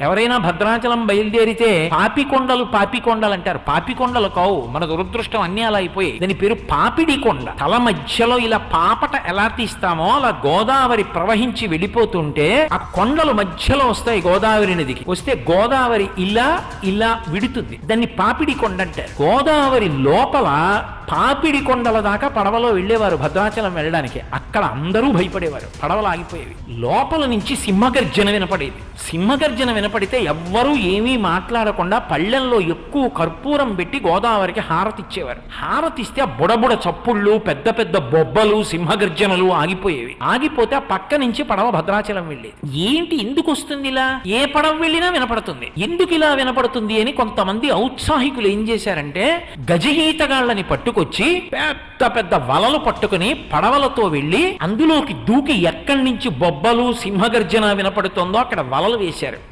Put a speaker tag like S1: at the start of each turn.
S1: ఎవరైనా భద్రాచలం బయలుదేరితే పాపికొండలు అంటారు. పాపికొండలు కావు, మన దురదృష్టం అన్నీ అలా అయిపోయాయి. దాని పేరు పాపిడి కొండ. తల మధ్యలో ఇలా పాపట ఎలా తీస్తామో అలా గోదావరి ప్రవహించి వెళ్ళిపోతుంటే ఆ కొండలు మధ్యలో వస్తాయి. గోదావరి నదికి వస్తే గోదావరి ఇలా ఇలా విడుతుంది. దాన్ని పాపిడి కొండ అంటారు. గోదావరి లోపల పాపిడి కొండల దాకా పడవలో వెళ్ళేవారు భద్రాచలం వెళ్ళడానికి. అక్కడ అందరూ భయపడేవారు, పడవలు ఆగిపోయేవి. లోపల నుంచి సింహగర్జన వినపడేది. సింహగర్జన వినపడితే ఎవ్వరూ ఏమీ మాట్లాడకుండా పళ్ళెంలో ఎక్కువ కర్పూరం పెట్టి గోదావరికి హారతిచ్చేవారు. హారతిస్తే ఆ బుడబుడ చప్పుళ్ళు, పెద్ద పెద్ద బొబ్బలు, సింహగర్జనలు ఆగిపోయేవి. ఆగిపోతే ఆ పక్క నుంచి పడవ భద్రాచలం వెళ్ళేది. ఏంటి ఎందుకు వస్తుంది ఇలా? ఏ పడవ వెళ్ళినా వినపడుతుంది. ఎందుకు ఇలా వినపడుతుంది అని కొంతమంది ఔత్సాహికులు ఏం చేశారంటే గజహీతగాళ్ళని పట్టుకొచ్చి పెద్ద పెద్ద వలలు పట్టుకుని పడవలతో వెళ్ళి అందులోకి దూకి ఎక్కడి నుంచి బొబ్బలు సింహగర్జన వినపడుతుందో అక్కడ వలలు వేశారు.